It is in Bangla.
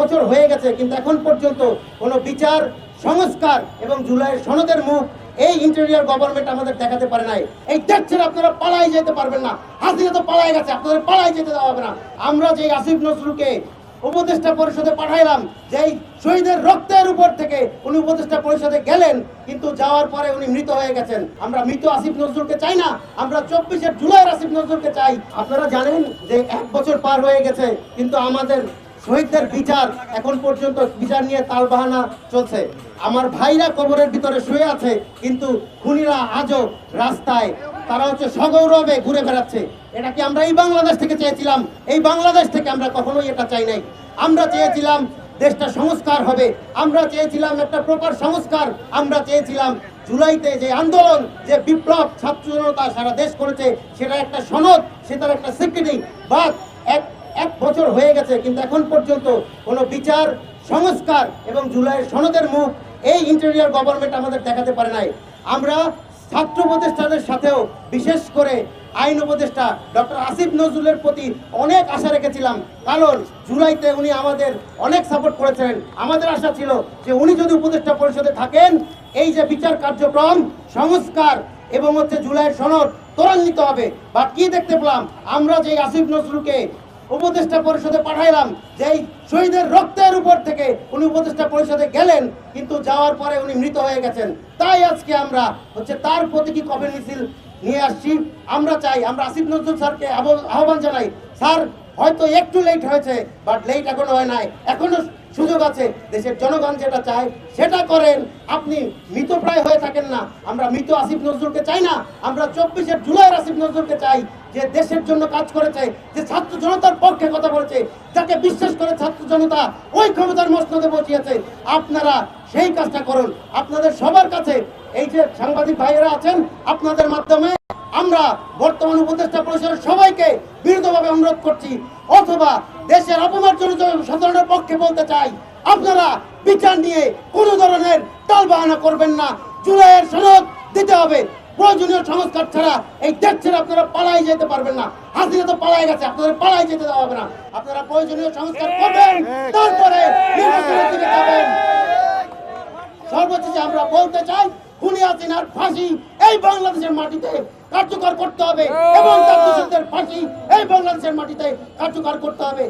বছর হয়ে গেছে কিন্তু এখন পর্যন্ত কোনো বিচার সংস্কার এবং জুলাইয়ের সনদের মুখ এই ইন্টেরিয়র গভর্নমেন্ট আমাদের দেখাতে পারে নাই। এই দেশ ছেড়ে আপনারা পালাই যেতে পারবেন না। হাসিনা তো পালাই গেছে, আপনাদের পালাই যেতে দেওয়া হবে না। আমরা যে আসিফ নজরুলকে উপদেষ্টা পরিষদে পাঠাইলাম, যেই শহীদের রক্তের উপর থেকে উনি উপদেষ্টা পরিষদে গেলেন, কিন্তু যাওয়ার পরে উনি মৃত হয়ে গেছেন। আমরা মৃত আসিফ নজরুলকে চাই না, আমরা 24 জুলাই আসিফ নজরুলকে চাই। আপনারা জানেন যে 1 বছর পার হয়ে গেছে কিন্তু আমাদের শহীদদের বিচার এখন পর্যন্ত বিচার নিয়ে তালবাহানা চলছে। আমার ভাইরা কবরের ভিতরে শুয়ে আছে কিন্তু খুনিরা আজও রাস্তায়, তারা হচ্ছে সগৌরবে ঘুরে বেড়াচ্ছে। এটা কি আমরা এই বাংলাদেশ থেকে চেয়েছিলাম? এই বাংলাদেশ থেকে আমরা কখনোই এটা চাই নাই। আমরা চেয়েছিলাম দেশটা সংস্কার হবে, আমরা চেয়েছিলাম একটা প্রপার সংস্কার, আমরা চেয়েছিলাম জুলাইতে যে আন্দোলন, যে বিপ্লব ছাত্র জনতা সারা দেশ করেছে, সেটা একটা সনদ, সেটার একটা স্বীকৃতি। বাট এক বছর হয়ে গেছে কিন্তু এখন পর্যন্ত কোনো বিচার সংস্কার এবং জুলাইয়ের সনদের মুখ এই ইন্টেরিয়র গভর্নমেন্ট আমাদের দেখাতে পারে নাই। আমরা ছাত্র উপদেষ্টাদের সাথেও বিশেষ করে আইন উপদেষ্টা ডক্টর আসিফ নজরুলের প্রতি অনেক আশা রেখেছিলাম, কারণ জুলাইতে উনি আমাদের অনেক সাপোর্ট করেছেন। আমাদের আশা ছিল যে উনি যদি উপদেষ্টা পরিষদে থাকেন, এই যে বিচার কার্যক্রম সংস্কার এবং জুলাইয়ের সনদ ত্বরান্বিত হবে। বা কি দেখতে পেলাম আমরা যে আসিফ নজরুলকে উপদেষ্টা পরিষদে পাঠাইলাম, যেই শহীদের রক্তের উপর থেকে উনি উপদেষ্টা পরিষদে গেলেন, কিন্তু যাওয়ার পরে উনি মৃত হয়ে গেছেন। তাই আজকে আমরা তার প্রতীকী কফিন মিছিল নিয়ে আসছি। আমরা চাই, আমরা আসিফ নজরুল স্যারকে আহ্বান জানাই, স্যার হয়তো একটু লেট হয়েছে, বাট লেট এখনো হয় নাই, এখনো সুযোগ আছে। দেশের জনগণ যেটা চায় সেটা করেন। আপনি মৃতপ্রায় হয়ে থাকেন না। আমরা মৃত আসিফ নজরুলকে চাই না, আমরা 24 জুলাই আসিফ নজরুলকে চাই, যে দেশের জন্য কাজ করেছে, যে ছাত্র জনতার পক্ষে কথা বলেছে, যাকে বিশ্বাস করে ছাত্র জনতা ওই ক্ষমতার মসনদে বসিয়েছে। আপনারা সেই কাজটা করুন। আপনাদের সবার কাছে, এই যে সাংবাদিক ভাইয়েরা আছেন, আপনাদের মাধ্যমে আমরা বর্তমান উপদেষ্টা পরিষদের সবাইকে বিরুদ্ধভাবে অনুরোধ করছি, অথবা দেশের অপমার্জনিত সাধারণের পক্ষে বলতে চাই, আপনারা বিচার নিয়ে কোনো ধরনের টালবাহানা করবেন না। জুলাইয়ের সনদ দিতে হবে। প্রয়োজনীয় সংস্কার ছাড়া এই দেশ ছেড়ে আপনারা পালাই যেতে পারবেন না। হাসিনা তো পালাই গেছে, আপনাদের পালাই যেতে দেওয়া হবে না। আপনারা প্রয়োজনীয় সংস্কার করবেন, তারপরে নির্বাচনের দিকে যাবেন। সর্বশেষে আমরা বলতে চাই, খুনি হাসিনার ফাঁসি এই বাংলাদেশের মাটিতে কার্যকর করতে হবে এবং তার দোষীদের ফাঁসি এই বাংলাদেশের মাটিতে কার্যকর করতে হবে।